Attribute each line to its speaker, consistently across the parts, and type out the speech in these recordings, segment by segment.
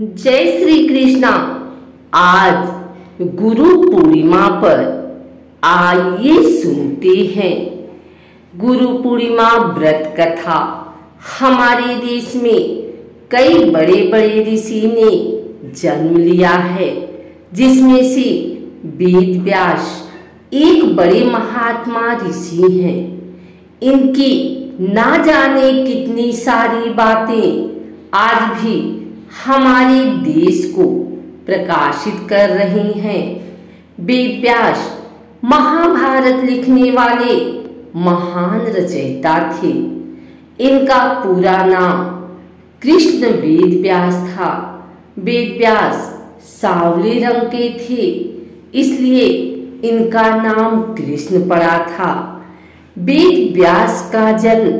Speaker 1: जय श्री कृष्णा। आज गुरु पूर्णिमा पर आइए सुनते हैं गुरु पूर्णिमा व्रत कथा। हमारे देश में कई बड़े बड़े ऋषि ने जन्म लिया है, जिसमें से वेद व्यास एक बड़े महात्मा ऋषि हैं। इनकी ना जाने कितनी सारी बातें आज भी हमारे देश को प्रकाशित कर रही हैं। वेद व्यास महाभारत लिखने वाले महान रचयिता थे। इनका पूरा नाम कृष्ण वेद व्यास था। वेद व्यास सांवले रंग के थे, इसलिए इनका नाम कृष्ण पड़ा था। वेद व्यास का जन्म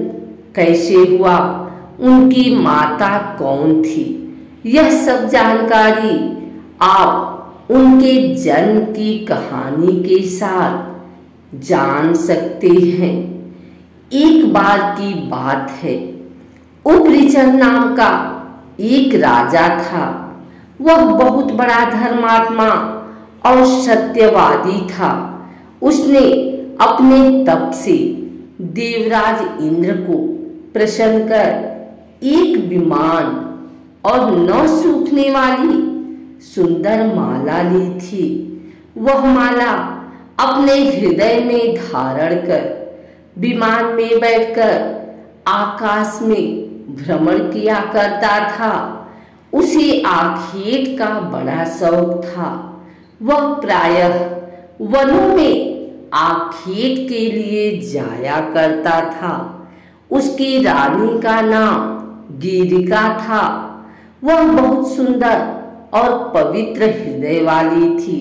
Speaker 1: कैसे हुआ, उनकी माता कौन थी, यह सब जानकारी आप उनके जन्म की कहानी के साथ जान सकते हैं। एक बार की बात है, उपरिचर नाम का एक राजा था। वह बहुत बड़ा धर्मात्मा और सत्यवादी था। उसने अपने तप से देवराज इंद्र को प्रसन्न कर एक विमान और न सूखने वाली सुंदर माला ली थी। वह माला अपने हृदय में धारण कर विमान में बैठकर आकाश में भ्रमण किया करता था। उसे आखेट का बड़ा शौक था। वह प्रायः वनों में आखेट के लिए जाया करता था। उसकी रानी का नाम गिरिका था। वह बहुत सुंदर और पवित्र हृदय वाली थी।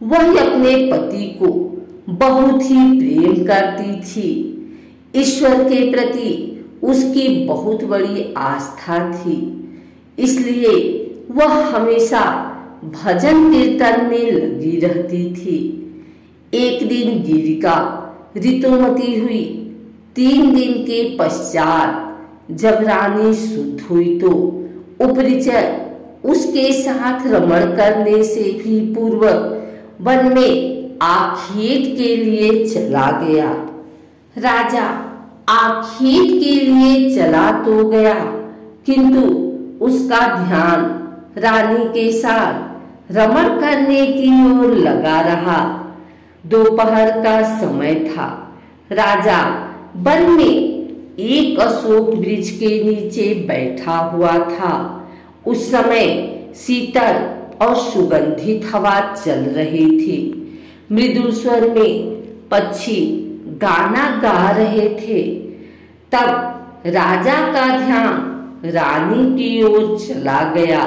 Speaker 1: वह अपने पति को बहुत ही प्रेम करती थी। ईश्वर के प्रति उसकी बहुत बड़ी आस्था थी, इसलिए वह हमेशा भजन कीर्तन में लगी रहती थी। एक दिन गिरिका ऋतुमती हुई। 3 दिन के पश्चात जब रानी शुद्ध हुई तो उपरिचर उसके साथ रमण करने से भी पूर्व वन में आखेट के लिए चला गया। राजा आखेट के लिए चला तो गया, किंतु उसका ध्यान रानी के साथ रमण करने की ओर लगा रहा। दोपहर का समय था। राजा वन में एक अशोक वृक्ष के नीचे बैठा हुआ था। उस समय शीतल और सुगंधित हवा चल रही थी। मृदुल स्वर में पक्षी गाना गा रहे थे। तब राजा का ध्यान रानी की ओर चला गया।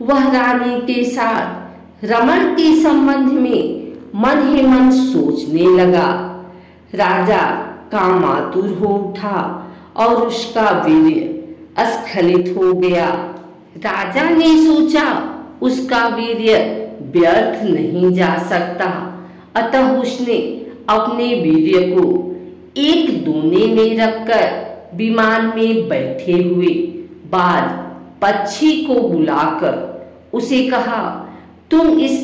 Speaker 1: वह रानी के साथ रमण के संबंध में मन ही मन सोचने लगा। राजा कामातुर हो उठा और उसका वीर्य स्खलित हो गया। राजा ने सोचा उसका वीर्य व्यर्थ नहीं जा सकता, अतः उसने अपने वीर्य को एक दोने में रखकर विमान में बैठे हुए बाद पक्षी को बुलाकर उसे कहा, तुम इस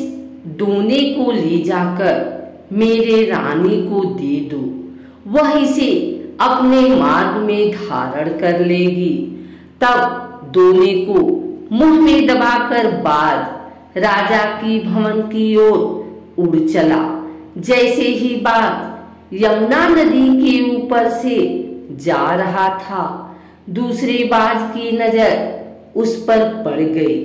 Speaker 1: दोने को ले जाकर मेरे रानी को दे दो। वह इसे अपने मार्ग में धारण कर लेगी। तब दोने को मुंह में दबाकर बाद राजा की भवन की ओर उड़ चला। जैसे ही बाघ यमुना नदी के ऊपर से जा रहा था, दूसरे बाघ की नजर उस पर पड़ गई।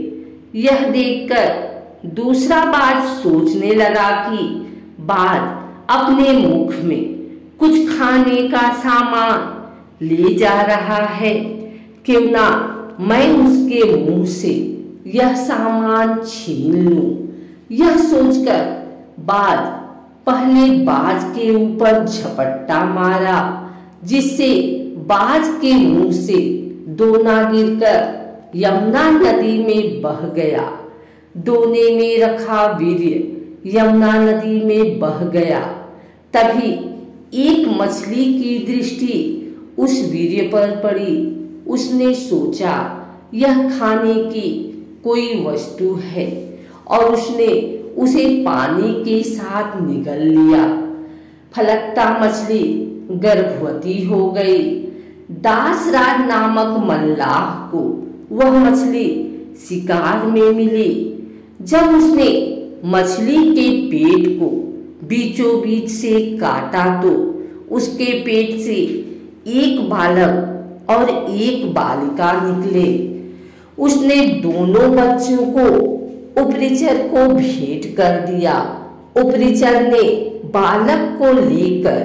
Speaker 1: यह देखकर दूसरा बाघ सोचने लगा कि बाघ अपने मुख में कुछ खाने का सामान ले जा रहा है, क्यों ना मैं उसके मुंह से यह सामान छीन लूं। यह सोचकर बाघ पहले बाज के ऊपर झपट्टा मारा, जिससे बाज के मुंह से दोना गिरकर यमुना नदी में बह गया। दोने में रखा वीर्य यमुना नदी में बह गया। तभी एक मछली की दृष्टि उस वीर्य पर पड़ी। उसने सोचा यह खाने की कोई वस्तु है और उसने उसे पानी के साथ निगल लिया। फलकता मछली गर्भवती हो गई। दासराज नामक मल्लाह को वह मछली शिकार में मिली। जब उसने मछली के पेट को बीचों बीच से काटा तो उसके पेट से एक बालक और एक बालिका निकले। उसने दोनों बच्चों को उपरिचर को भेंट कर दिया। उपरिचर ने बालक को लेकर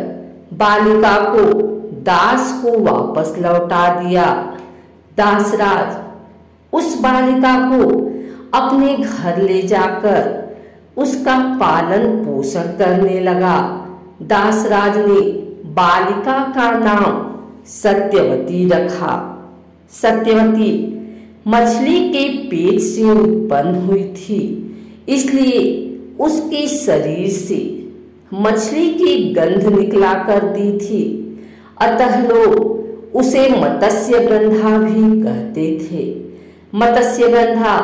Speaker 1: बालिका को दास को वापस लौटा दिया। दासराज उस बालिका को अपने घर ले जाकर उसका पालन पोषण करने लगा। दासराज ने बालिका का नाम सत्यवती रखा। सत्यवती मछली के पेट से उत्पन्न हुई थी, इसलिए उसके शरीर से मछली की गंध निकला करती थी। अतः लोग उसे मत्स्यगंधा भी कहते थे। मत्स्यगंधा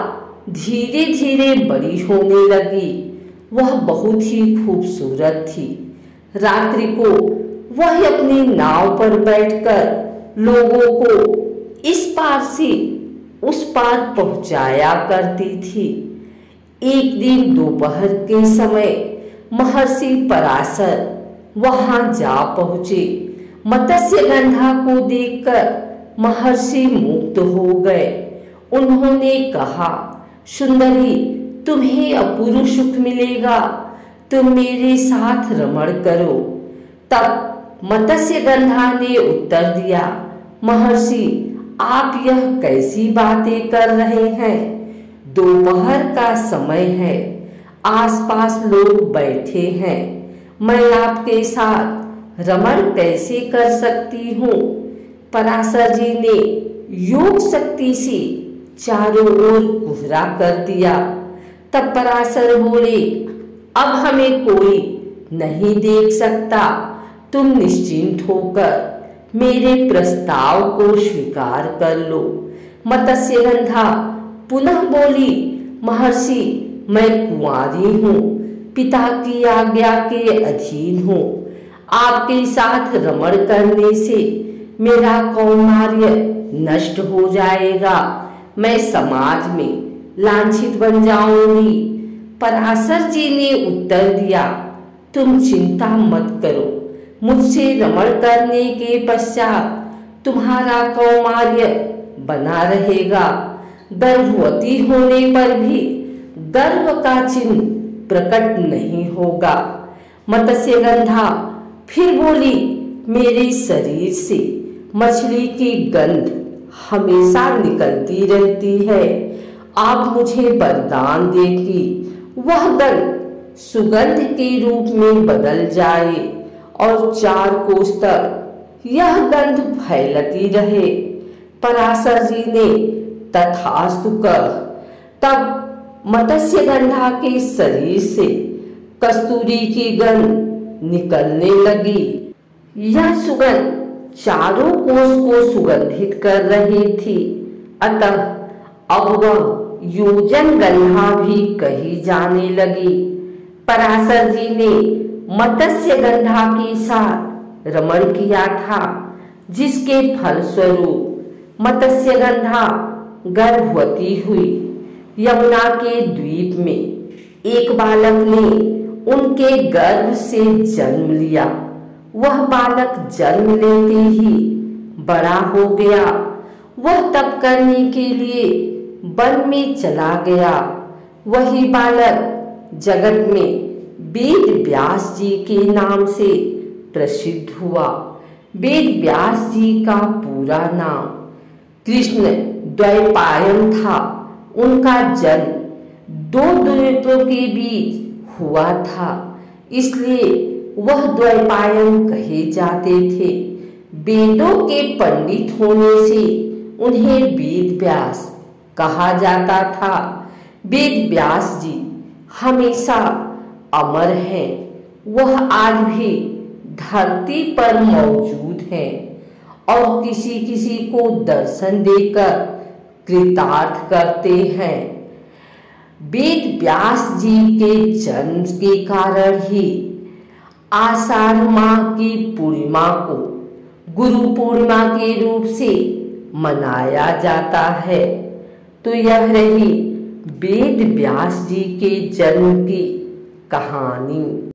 Speaker 1: धीरे धीरे बड़ी होने लगी। वह बहुत ही खूबसूरत थी। रात्रि को वह अपनी नाव पर बैठकर लोगों को इस पार से उस पार पहुंचाया करती थी। एक दिन दोपहर के समय महर्षि पराशर वहां जा पहुंचे। मत्स्यगंधा को देखकर महर्षि मुग्ध हो गए। उन्होंने कहा, सुंदरी, तुम्हें अपूर्व सुख मिलेगा, तुम मेरे साथ रमण करो। तब मत्स्यगंधा ने उत्तर दिया, महर्षि, आप यह कैसी बातें कर रहे हैं? दोपहर का समय है, आसपास लोग बैठे हैं, मैं आपके साथ रमण कैसे कर सकती हूँ? पराशर जी ने योग शक्ति से चारों ओर कुहरा कर दिया। तब पराशर बोले, अब हमें कोई नहीं देख सकता, तुम निश्चिंत होकर मेरे प्रस्ताव को स्वीकार कर लो। मत्स्यगंधा पुनः बोली, महर्षि, मैं कुंवारी हूँ, पिता की आज्ञा के अधीन हूँ। आपके साथ रमण करने से मेरा कौमार्य नष्ट हो जाएगा, मैं समाज में लांछित बन जाऊंगी। पराशर जी ने उत्तर दिया, तुम चिंता मत करो, मुझसे रमण करने के पश्चात तुम्हारा कौमार्य बना रहेगा। गर्भवती होने पर भी गर्भ का चिन्ह प्रकट नहीं होगा। मत्स्यगंधा फिर बोली, मेरे शरीर से मछली की गंध हमेशा निकलती रहती है। आप मुझे वरदान दे कि वह गंध सुगंध के रूप में बदल जाए और 4 कोस तक यह गंध फैलती रहे। पराशर जी ने तथास्तु कह तब मत्स्यगंधा के शरीर से कस्तूरी की गंध निकलने लगी। यह सुगंध चारों कोस को सुगंधित कर रही थी। अतः अब वह योजन गंधा भी कही जाने लगी। पराशर जी ने मत्स्यगंधा के साथ रमण किया था, जिसके फलस्वरूप मत्स्यगंधा गर्भवती हुई। यमुना के द्वीप में एक बालक ने उनके गर्भ से जन्म लिया। वह बालक जन्म लेते ही बड़ा हो गया। वह तप करने के लिए वन में चला गया। वही बालक जगत में वेद व्यास जी के नाम से प्रसिद्ध हुआ। वेद व्यास जी का पूरा नाम कृष्ण द्वैपायन था। उनका जन्म 2 द्वीपों के बीच हुआ था, इसलिए वह द्वैपायन कहे जाते थे। वेदों के पंडित होने से उन्हें वेद व्यास कहा जाता था। वेद व्यास जी हमेशा अमर हैं। वह आज भी धरती पर मौजूद हैं और किसी किसी को दर्शन देकर कृतार्थ करते हैं। वेद व्यास जी के जन्म के कारण ही आषाढ़ माह की पूर्णिमा को गुरु पूर्णिमा के रूप से मनाया जाता है। तो यह रही वेद व्यास जी के जन्म की कहानी।